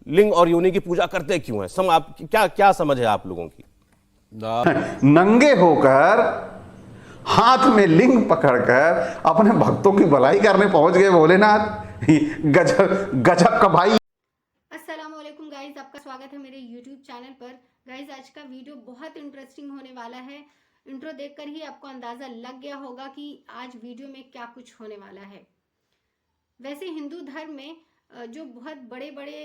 लिंग और योनि की पूजा करते क्यों हैं? आप क्या क्या समझ है आप लोगों की? नंगे होकर हाथ में लिंग पकड़कर अपने भक्तों की भलाई करने पहुंच गए भोलेनाथ। गजब गजब का भाई। अस्सलामुअलैकुम गाइज, आपका स्वागत है मेरे YouTube चैनल पर। गाइज आज का वीडियो बहुत इंटरेस्टिंग होने वाला है। इंट्रो देखकर ही आपको अंदाजा लग गया होगा कि आज वीडियो में क्या कुछ होने वाला है। वैसे हिंदू धर्म में जो बहुत बड़े बड़े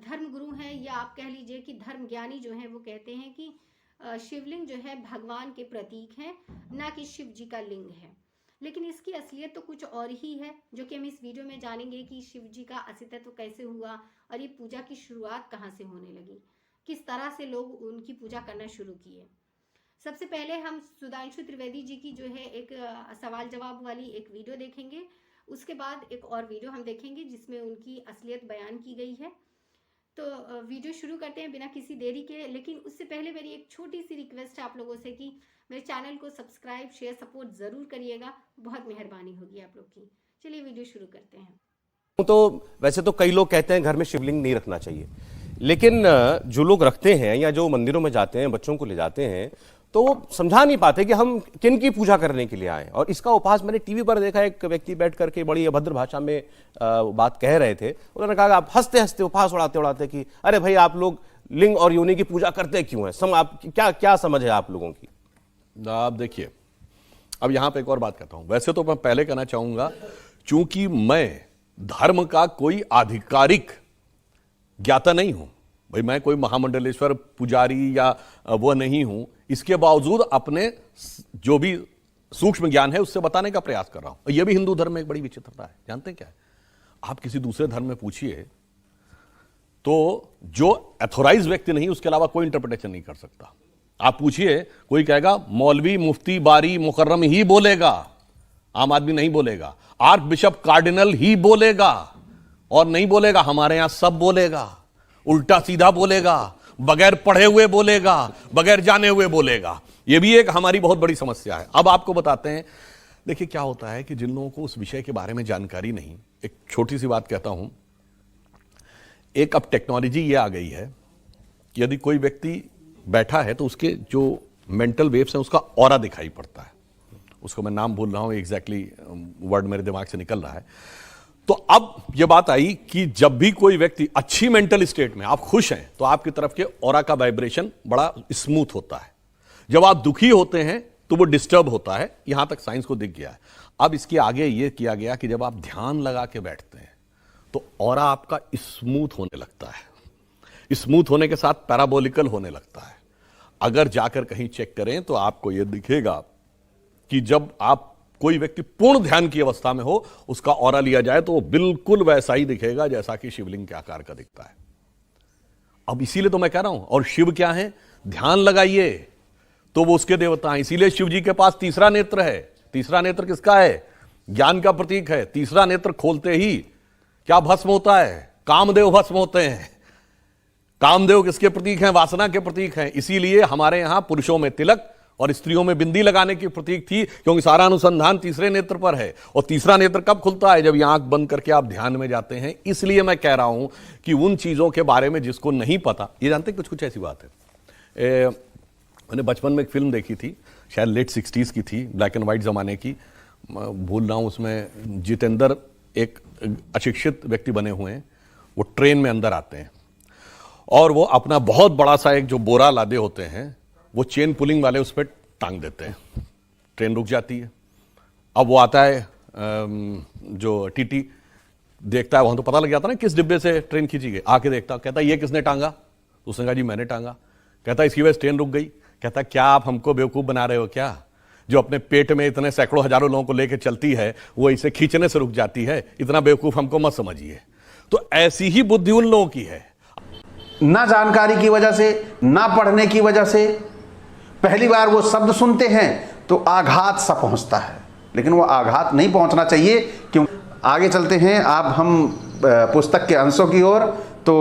धर्म गुरु हैं, या आप कह लीजिए कि धर्म ज्ञानी जो हैं, वो कहते हैं कि शिवलिंग जो है भगवान के प्रतीक है, ना कि शिव जी का लिंग है। लेकिन इसकी असलियत तो कुछ और ही है, जो कि हम इस वीडियो में जानेंगे कि शिव जी का अस्तित्व कैसे हुआ और ये पूजा की शुरुआत कहाँ से होने लगी, किस तरह से लोग उनकी पूजा करना शुरू किए। सबसे पहले हम सुधांशु त्रिवेदी जी की जो है एक सवाल जवाब वाली एक वीडियो देखेंगे। उसके बाद एक और वीडियो हम देखेंगे जिसमें उनकी असलियत बयान की गई है। तो वीडियो शुरू करते हैं बिना किसी देरी के। लेकिन उससे पहले मेरी एक छोटी सी रिक्वेस्ट है आप लोगों से कि मेरे चैनल को सब्सक्राइब शेयर सपोर्ट ज़रूर करिएगा, बहुत मेहरबानी होगी आप लोग की। चलिए वीडियो शुरू करते हैं। तो वैसे तो कई लोग कहते हैं घर में शिवलिंग नहीं रखना चाहिए, लेकिन जो लोग रखते हैं या जो मंदिरों में जाते हैं, बच्चों को ले जाते हैं, तो वो समझा नहीं पाते कि हम किन की पूजा करने के लिए आए। और इसका उपहास मैंने टीवी पर देखा, एक व्यक्ति बैठ करके बड़ी अभद्र भाषा में बात कह रहे थे। उन्होंने कहा आप हंसते हंसते उपहास उड़ाते उड़ाते कि अरे भाई आप लोग लिंग और योनि की पूजा करते क्यों हैं? आप क्या क्या समझ है आप लोगों की? आप देखिए, अब यहां पे एक और बात कहता हूं। वैसे तो मैं पहले कहना चाहूंगा, चूंकि मैं धर्म का कोई आधिकारिक ज्ञाता नहीं हूं, भाई मैं कोई महामंडलेश्वर पुजारी या वो नहीं हूं, इसके बावजूद अपने जो भी सूक्ष्म ज्ञान है उससे बताने का प्रयास कर रहा हूं। यह भी हिंदू धर्म में एक बड़ी विचित्रता है। जानते हैं क्या है? आप किसी दूसरे धर्म में पूछिए तो जो अथोराइज व्यक्ति नहीं, उसके अलावा कोई इंटरप्रिटेशन नहीं कर सकता। आप पूछिए, कोई कहेगा मौलवी मुफ्ती बारी मुकर्रम ही बोलेगा, आम आदमी नहीं बोलेगा। आर्क बिशप कार्डिनल ही बोलेगा, और नहीं बोलेगा हमारे यहां सब बोलेगा, उल्टा सीधा बोलेगा, बगैर पढ़े हुए बोलेगा, बगैर जाने हुए बोलेगा। यह भी एक हमारी बहुत बड़ी समस्या है। अब आपको बताते हैं, देखिए क्या होता है कि जिन लोगों को उस विषय के बारे में जानकारी नहीं, एक छोटी सी बात कहता हूं। एक अब टेक्नोलॉजी ये आ गई है कि यदि कोई व्यक्ति बैठा है तो उसके जो मेंटल वेव्स हैं उसका ऑरा दिखाई पड़ता है। उसको मैं नाम भूल रहा हूं, एग्जैक्टली वर्ड मेरे दिमाग से निकल रहा है। तो अब यह बात आई कि जब भी कोई व्यक्ति अच्छी मेंटल स्टेट में, आप खुश हैं, तो आपकी तरफ के ऑरा का वाइब्रेशन बड़ा स्मूथ होता है। जब आप दुखी होते हैं तो वो डिस्टर्ब होता है। यहां तक साइंस को दिख गया है। अब इसके आगे यह किया गया कि जब आप ध्यान लगा के बैठते हैं तो ऑरा आपका स्मूथ होने लगता है। स्मूथ होने के साथ पैराबोलिकल होने लगता है। अगर जाकर कहीं चेक करें तो आपको यह दिखेगा कि जब आप कोई व्यक्ति पूर्ण ध्यान की अवस्था में हो, उसका ऑरा लिया जाए तो वो बिल्कुल वैसा ही दिखेगा जैसा कि शिवलिंग के आकार का दिखता है। अब इसीलिए तो मैं कह रहा हूं, और शिव क्या है? ध्यान लगाइए तो वो उसके देवता हैं। इसीलिए शिव जी के पास तीसरा नेत्र है। तीसरा नेत्र किसका है? ज्ञान का प्रतीक है। तीसरा नेत्र खोलते ही क्या भस्म होता है? कामदेव भस्म होते हैं। कामदेव किसके प्रतीक हैं? वासना के प्रतीक हैं। इसीलिए हमारे यहां पुरुषों में तिलक और स्त्रियों में बिंदी लगाने की प्रतीक थी, क्योंकि सारा अनुसंधान तीसरे नेत्र पर है। और तीसरा नेत्र कब खुलता है? जब यह आंख बंद करके आप ध्यान में जाते हैं। इसलिए मैं कह रहा हूं कि उन चीजों के बारे में जिसको नहीं पता, ये जानते कुछ कुछ ऐसी बात है। मैंने बचपन में एक फिल्म देखी थी, शायद लेट 60s की थी, ब्लैक एंड व्हाइट जमाने की, भूल रहा हूं। उसमें जितेंद्र एक अशिक्षित व्यक्ति बने हुए हैं। वो ट्रेन में अंदर आते हैं और वो अपना बहुत बड़ा सा एक जो बोरा लादे होते हैं, वो चेन पुलिंग वाले उस पर टांग देते हैं। ट्रेन रुक जाती है। अब वो आता है, जो टीटी देखता है, वहां तो पता लग जाता है ना किस डिब्बे से ट्रेन खींची गई। आके देखता, कहता ये किसने टांगा? तो उसने कहा जी मैंने टांगा। कहता इसकी वजह से ट्रेन रुक गई। कहता क्या आप हमको बेवकूफ बना रहे हो क्या? जो अपने पेट में इतने सैकड़ों हजारों लोगों को लेकर चलती है, वो इसे खींचने से रुक जाती है। इतना बेवकूफ हमको मत समझिए। तो ऐसी ही बुद्धि उन लोगों की है। ना जानकारी की वजह से, ना पढ़ने की वजह से पहली बार वो शब्द सुनते हैं तो आघात सा पहुंचता है। लेकिन वो आघात नहीं पहुंचना चाहिए। क्यों? आगे चलते हैं आप हम पुस्तक के अंशों की ओर। तो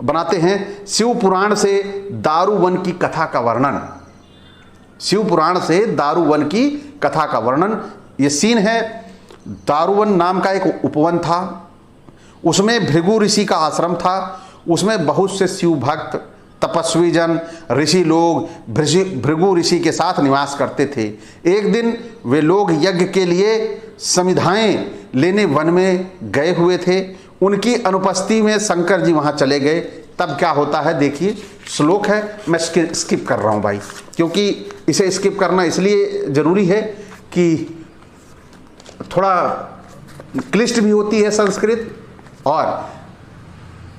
बनाते हैं शिव पुराण से दारूवन की कथा का वर्णन। शिव पुराण से दारूवन की कथा का वर्णन। ये सीन है, दारूवन नाम का एक उपवन था, उसमें भृगु ऋषि का आश्रम था। उसमें बहुत से शिव भक्त, तपस्वी जन, ऋषि लोग भृगु ऋषि के साथ निवास करते थे। एक दिन वे लोग यज्ञ के लिए समिधाएं लेने वन में गए हुए थे। उनकी अनुपस्थिति में शंकर जी वहां चले गए। तब क्या होता है देखिए, श्लोक है, मैं स्किप कर रहा हूं भाई, क्योंकि इसे स्किप करना इसलिए जरूरी है कि थोड़ा क्लिष्ट भी होती है संस्कृत और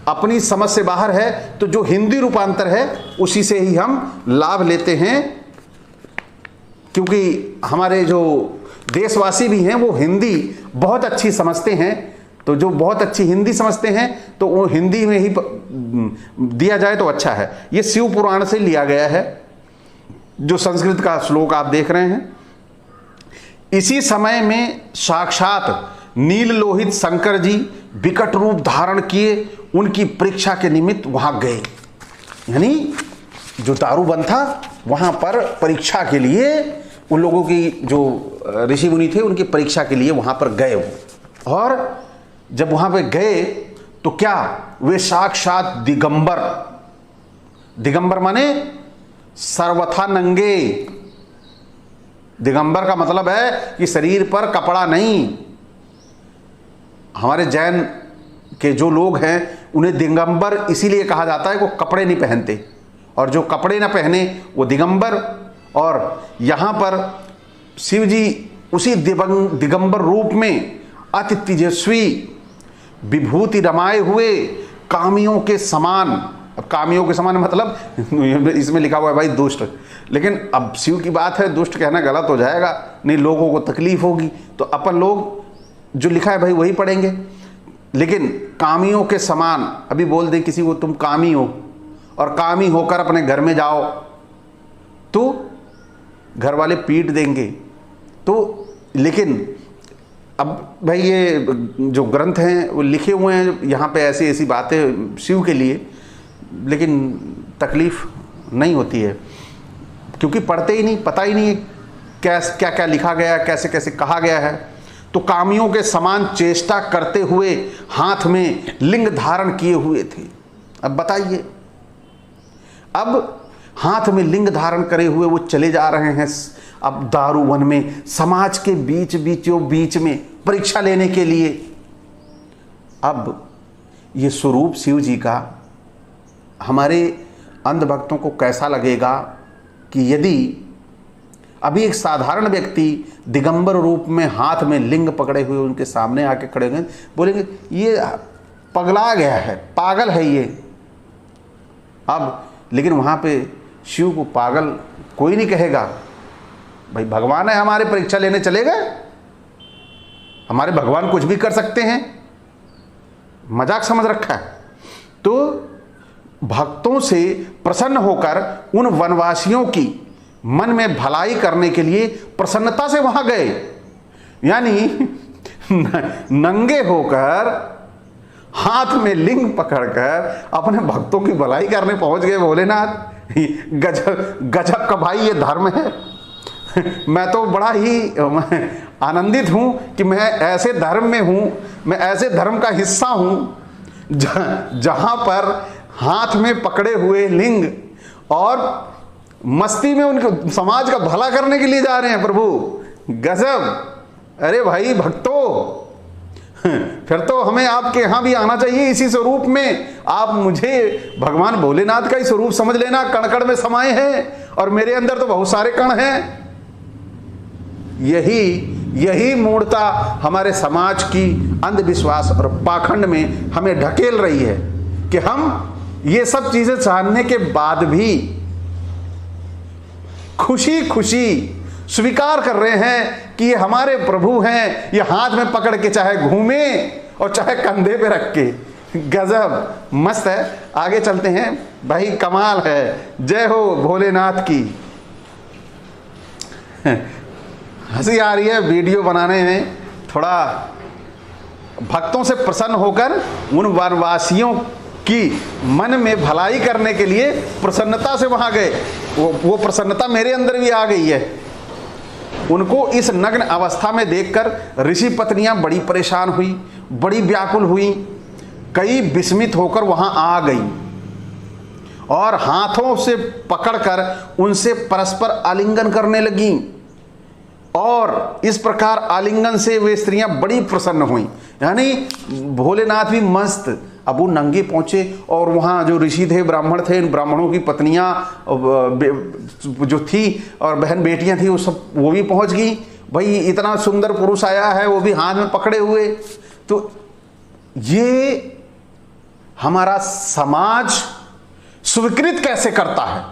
अपनी समझ से बाहर है, तो जो हिंदी रूपांतर है उसी से ही हम लाभ लेते हैं, क्योंकि हमारे जो देशवासी भी हैं वो हिंदी बहुत अच्छी समझते हैं। तो जो बहुत अच्छी हिंदी समझते हैं तो वो हिंदी में ही दिया जाए तो अच्छा है। ये शिव पुराण से लिया गया है, जो संस्कृत का श्लोक आप देख रहे हैं। इसी समय में साक्षात नील लोहित शंकर जी विकट रूप धारण किए उनकी परीक्षा के निमित्त वहां गए। यानी जो दारूबंद था वहां पर परीक्षा के लिए, उन लोगों की जो ऋषि मुनि थे उनकी परीक्षा के लिए वहां पर गए वो। और जब वहां पे गए तो क्या, वे साक्षात दिगंबर, दिगंबर माने सर्वथा नंगे। दिगंबर का मतलब है कि शरीर पर कपड़ा नहीं। हमारे जैन के जो लोग हैं उन्हें दिगंबर इसीलिए कहा जाता है, वो कपड़े नहीं पहनते, और जो कपड़े ना पहने वो दिगंबर। और यहां पर शिव जी उसी दिगंबर रूप में अति तेजस्वी, विभूति रमाए हुए, कामियों के समान। अब कामियों के समान मतलब इसमें लिखा हुआ है भाई दुष्ट, लेकिन अब शिव की बात है, दुष्ट कहना गलत हो जाएगा, नहीं लोगों को तकलीफ होगी, तो अपन लोग जो लिखा है भाई वही पढ़ेंगे। लेकिन कामियों के समान, अभी बोल दें किसी को तुम कामी हो और कामी होकर अपने घर में जाओ तो घर वाले पीट देंगे। तो लेकिन अब भाई ये जो ग्रंथ हैं वो लिखे हुए हैं यहाँ पे ऐसी ऐसी बातें शिव के लिए, लेकिन तकलीफ नहीं होती है क्योंकि पढ़ते ही नहीं, पता ही नहीं है क्या क्या लिखा गया, कैसे कैसे कहा गया है। तो कामियों के समान चेष्टा करते हुए हाथ में लिंग धारण किए हुए थे। अब बताइए, अब हाथ में लिंग धारण करे हुए वो चले जा रहे हैं अब दारू वन में, समाज के बीच में परीक्षा लेने के लिए। अब ये स्वरूप शिव जी का हमारे अंधभक्तों को कैसा लगेगा कि यदि अभी एक साधारण व्यक्ति दिगंबर रूप में हाथ में लिंग पकड़े हुए उनके सामने आके खड़े होंगे, बोलेंगे ये पगला गया है, पागल है ये। अब लेकिन वहां पे शिव को पागल कोई नहीं कहेगा। भाई भगवान है हमारे, परीक्षा लेने चले गए, हमारे भगवान कुछ भी कर सकते हैं, मजाक समझ रखा है। तो भक्तों से प्रसन्न होकर उन वनवासियों की मन में भलाई करने के लिए प्रसन्नता से वहां गए। यानी नंगे होकर हाथ में लिंग पकड़कर अपने भक्तों की भलाई करने पहुंच गए। भोलेनाथ, गजब का भाई ये धर्म है। मैं तो बड़ा ही आनंदित हूं कि मैं ऐसे धर्म में हूं, मैं ऐसे धर्म का हिस्सा हूं जहां पर हाथ में पकड़े हुए लिंग और मस्ती में उनके समाज का भला करने के लिए जा रहे हैं। प्रभु गजब। अरे भाई भक्तों, फिर तो हमें आपके यहां भी आना चाहिए इसी स्वरूप में। आप मुझे भगवान भोलेनाथ का ही स्वरूप समझ लेना, कण कण में समाये हैं और मेरे अंदर तो बहुत सारे कण हैं। यही मूढ़ता हमारे समाज की अंधविश्वास और पाखंड में हमें ढकेल रही है कि हम ये सब चीजें जानने के बाद भी खुशी खुशी स्वीकार कर रहे हैं कि ये हमारे प्रभु हैं। ये हाथ में पकड़ के चाहे घूमे और चाहे कंधे पे रख के। गजब, मस्त है। आगे चलते हैं भाई, कमाल है। जय हो भोलेनाथ की। हंसी आ रही है वीडियो बनाने में। थोड़ा भक्तों से प्रसन्न होकर उन वनवासियों की मन में भलाई करने के लिए प्रसन्नता से वहां गए। वो प्रसन्नता मेरे अंदर भी आ गई है। उनको इस नग्न अवस्था में देखकर ऋषि पत्नियां बड़ी परेशान हुई, बड़ी व्याकुल हुई। कई विस्मित होकर वहां आ गई और हाथों से पकड़कर उनसे परस्पर आलिंगन करने लगी। और इस प्रकार आलिंगन से वे स्त्रियां बड़ी प्रसन्न हुईं। यानी भोलेनाथ भी मस्त। अब वो नंगे पहुंचे और वहां जो ऋषि थे, ब्राह्मण थे, इन ब्राह्मणों की पत्नियां जो थी और बहन बेटियां थी, वो भी पहुंच गई। भाई इतना सुंदर पुरुष आया है, वो भी हाथ में पकड़े हुए। तो ये हमारा समाज स्वीकृत कैसे करता है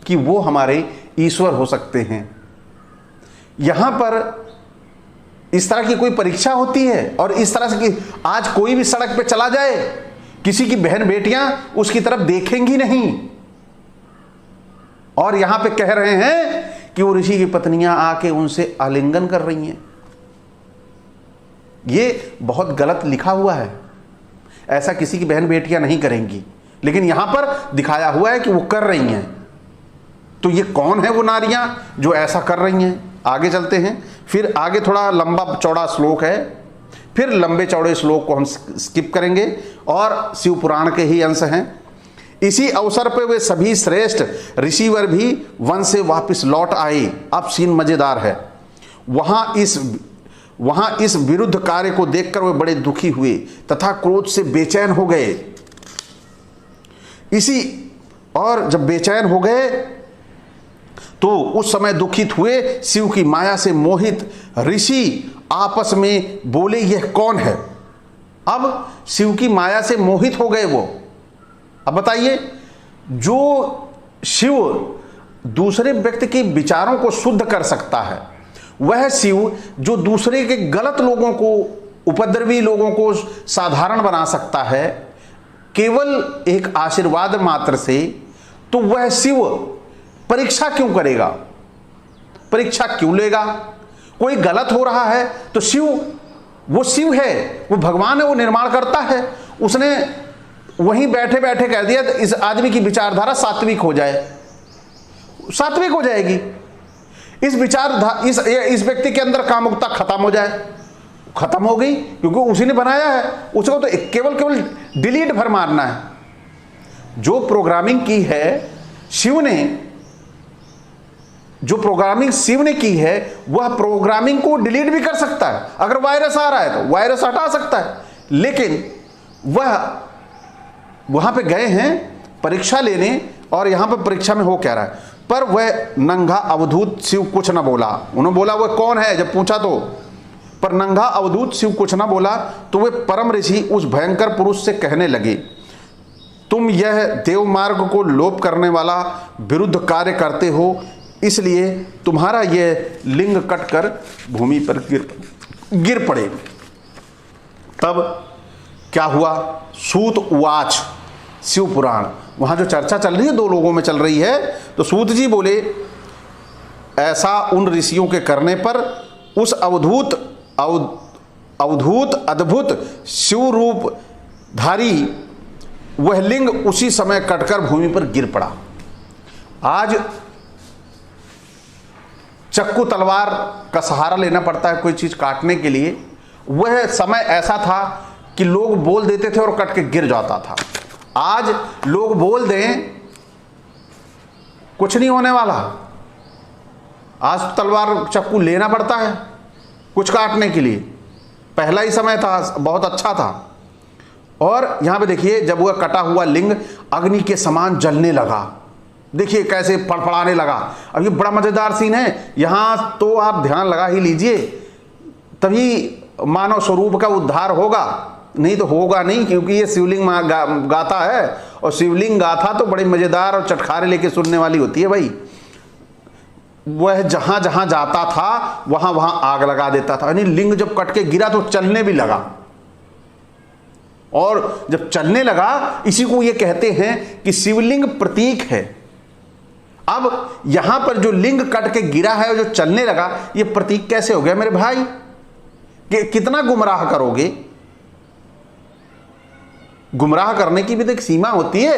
कि वो हमारे ईश्वर हो सकते हैं। यहां पर इस तरह की कोई परीक्षा होती है और इस तरह से कि आज कोई भी सड़क पे चला जाए, किसी की बहन बेटियां उसकी तरफ देखेंगी नहीं। और यहां पे कह रहे हैं कि वो ऋषि की पत्नियां आके उनसे आलिंगन कर रही हैं। ये बहुत गलत लिखा हुआ है, ऐसा किसी की बहन बेटियां नहीं करेंगी, लेकिन यहां पर दिखाया हुआ है कि वो कर रही हैं। तो ये कौन है वो नारियां जो ऐसा कर रही हैं? आगे चलते हैं। फिर आगे थोड़ा लंबा चौड़ा श्लोक है, फिर लंबे चौड़े श्लोक को हम स्किप करेंगे और शिव पुराण के ही अंश हैं। इसी अवसर पर वे सभी श्रेष्ठ ऋषिवर भी वन से वापस लौट आए। अब सीन मजेदार है। वहां इस विरुद्ध कार्य को देखकर वे बड़े दुखी हुए तथा क्रोध से बेचैन हो गए। और जब बेचैन हो गए तो उस समय दुखित हुए शिव की माया से मोहित ऋषि आपस में बोले, यह कौन है? अब शिव की माया से मोहित हो गए वो। अब बताइए, जो शिव दूसरे व्यक्ति के विचारों को शुद्ध कर सकता है, वह शिव जो दूसरे के गलत लोगों को, उपद्रवी लोगों को साधारण बना सकता है केवल एक आशीर्वाद मात्र से, तो वह शिव परीक्षा क्यों करेगा? परीक्षा क्यों लेगा? कोई गलत हो रहा है तो वो शिव है, वो भगवान है, वो निर्माण करता है। उसने वहीं बैठे बैठे कह दिया इस आदमी की विचारधारा सात्विक हो जाए, सात्विक हो जाएगी। इस व्यक्ति के अंदर कामुकता खत्म हो जाए, खत्म हो गई, क्योंकि उसी ने बनाया है। उसको तो केवल डिलीट भर मारना है। जो प्रोग्रामिंग की है शिव ने, जो प्रोग्रामिंग शिव ने की है, वह प्रोग्रामिंग को डिलीट भी कर सकता है। अगर वायरस आ रहा है तो वायरस हटा सकता है, लेकिन वह वहां पे गए हैं परीक्षा लेने, और यहां पर परीक्षा में हो क्या रहा है? पर वह नंगा अवधूत शिव कुछ न बोला। उन्होंने बोला वह कौन है जब पूछा तो, पर नंगा अवधूत शिव कुछ न बोला। तो वे परम ऋषि उस भयंकर पुरुष से कहने लगे, तुम यह देव मार्ग को लोप करने वाला विरुद्ध कार्य करते हो, इसलिए तुम्हारा यह लिंग कटकर भूमि पर गिर पड़े। तब क्या हुआ? सूत उवाच, शिव पुराण, वहां जो चर्चा चल रही है दो लोगों में चल रही है, तो सूत जी बोले, ऐसा उन ऋषियों के करने पर उस अवधूत अद्भुत शिव रूप धारी वह लिंग उसी समय कटकर भूमि पर गिर पड़ा। आज चक्कू तलवार का सहारा लेना पड़ता है कोई चीज काटने के लिए, वह समय ऐसा था कि लोग बोल देते थे और कट के गिर जाता था। आज लोग बोल दें कुछ नहीं होने वाला, आज तलवार चक्कू लेना पड़ता है कुछ काटने के लिए। पहला ही समय था, बहुत अच्छा था। और यहां पे देखिए, जब वह कटा हुआ लिंग अग्नि के समान जलने लगा, देखिए कैसे फड़फड़ाने लगा। अब ये बड़ा मजेदार सीन है। यहां तो आप ध्यान लगा ही लीजिए, तभी मानव स्वरूप का उद्धार होगा, नहीं तो होगा नहीं, क्योंकि ये शिवलिंग गाथा है, और शिवलिंग गाथा तो बड़ी मजेदार और चटखारे लेके सुनने वाली होती है भाई। वह जहां जहां जाता था वहां वहां आग लगा देता था। यानी लिंग जब कट के गिरा तो चलने भी लगा, और जब चलने लगा, इसी को ये कहते हैं कि शिवलिंग प्रतीक है। अब यहां पर जो लिंग कट के गिरा है और जो चलने लगा, ये प्रतीक कैसे हो गया मेरे भाई? कि कितना गुमराह करोगे? गुमराह करने की भी तो एक सीमा होती है।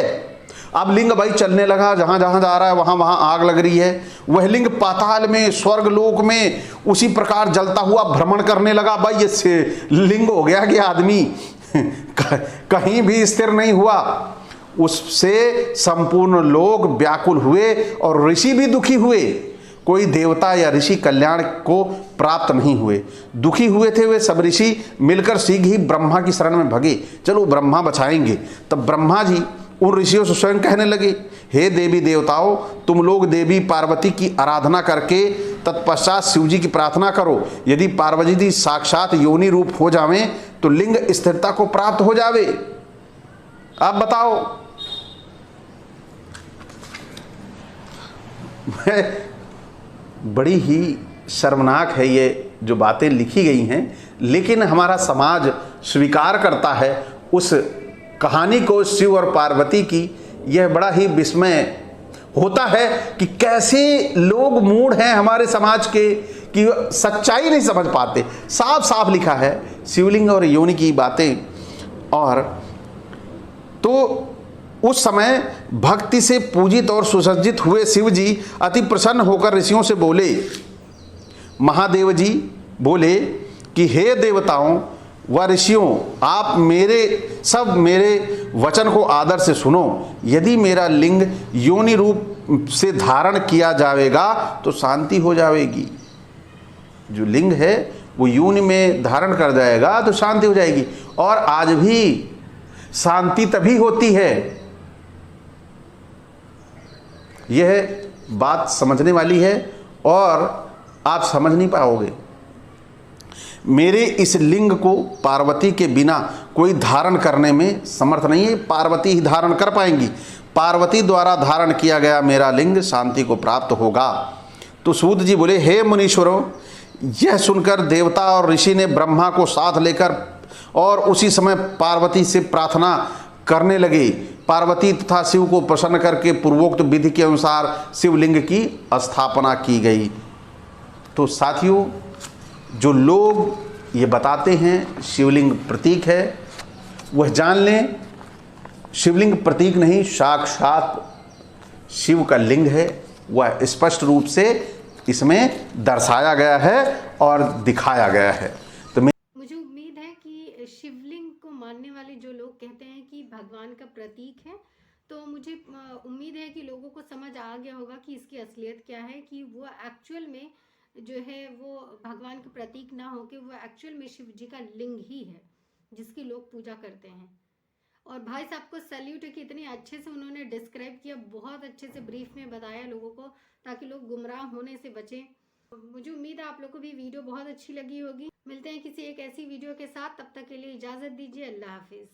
अब लिंग भाई चलने लगा, जहां जहां जा रहा है वहां वहां आग लग रही है। वह लिंग पाताल में, स्वर्ग लोक में उसी प्रकार जलता हुआ भ्रमण करने लगा। भाई ये से लिंग हो गया कि आदमी कहीं भी स्थिर नहीं हुआ। उससे संपूर्ण लोग व्याकुल हुए और ऋषि भी दुखी हुए। कोई देवता या ऋषि कल्याण को प्राप्त नहीं हुए, दुखी हुए थे वे सब ऋषि मिलकर शीघ्र ही ब्रह्मा की शरण में भगे। चलो ब्रह्मा बचाएंगे। तब ब्रह्मा जी उन ऋषियों से स्वयं कहने लगे, हे देवी देवताओं, तुम लोग देवी पार्वती की आराधना करके तत्पश्चात शिव जी की प्रार्थना करो। यदि पार्वती जी साक्षात योनि रूप हो जावें तो लिंग स्थिरता को प्राप्त हो जावे। आप बताओ। बड़ी ही शर्मनाक है ये जो बातें लिखी गई हैं, लेकिन हमारा समाज स्वीकार करता है उस कहानी को शिव और पार्वती की। यह बड़ा ही विस्मय होता है कि कैसे लोग मूढ़ हैं हमारे समाज के कि सच्चाई नहीं समझ पाते। साफ साफ लिखा है शिवलिंग और योनि की बातें। और तो उस समय भक्ति से पूजित और सुसज्जित हुए शिव जी अति प्रसन्न होकर ऋषियों से बोले। महादेव जी बोले कि हे देवताओं व ऋषियों, आप मेरे वचन को आदर से सुनो। यदि मेरा लिंग योनि रूप से धारण किया जाएगा तो शांति हो जाएगी। जो लिंग है वो योनि में धारण कर जाएगा तो शांति हो जाएगी। और आज भी शांति तभी होती है। यह बात समझने वाली है और आप समझ नहीं पाओगे। मेरे इस लिंग को पार्वती के बिना कोई धारण करने में समर्थ नहीं है। पार्वती ही धारण कर पाएंगी। पार्वती द्वारा धारण किया गया मेरा लिंग शांति को प्राप्त होगा। तो सूत जी बोले, हे मुनीश्वरों, यह सुनकर देवता और ऋषि ने ब्रह्मा को साथ लेकर और उसी समय पार्वती से प्रार्थना करने लगे। पार्वती तथा शिव को प्रसन्न करके पूर्वोक्त विधि के अनुसार शिवलिंग की स्थापना की गई। तो साथियों, जो लोग ये बताते हैं शिवलिंग प्रतीक है, वह जान लें शिवलिंग प्रतीक नहीं, साक्षात शिव का लिंग है। वह स्पष्ट रूप से इसमें दर्शाया गया है और दिखाया गया है। तो मुझे उम्मीद है कि शिवलिंग को मानने वाले जो लोग कहते हैं कि भगवान का प्रतीक है, तो मुझे उम्मीद है कि लोगों को समझ आ गया होगा कि इसकी असलियत क्या है, कि वो एक्चुअल में जो है वो भगवान का प्रतीक ना हो के वो एक्चुअल में शिव जी का लिंग ही है जिसकी लोग पूजा करते हैं। और भाई साहब को सैल्यूट है कि इतने अच्छे से उन्होंने डिस्क्राइब किया, बहुत अच्छे से ब्रीफ में बताया लोगों को, ताकि लोग गुमराह होने से बचें। मुझे उम्मीद है आप लोगों को भी वीडियो बहुत अच्छी लगी होगी। मिलते हैं किसी एक ऐसी वीडियो के साथ, तब तक के लिए इजाज़त दीजिए। अल्लाह हाफिज़।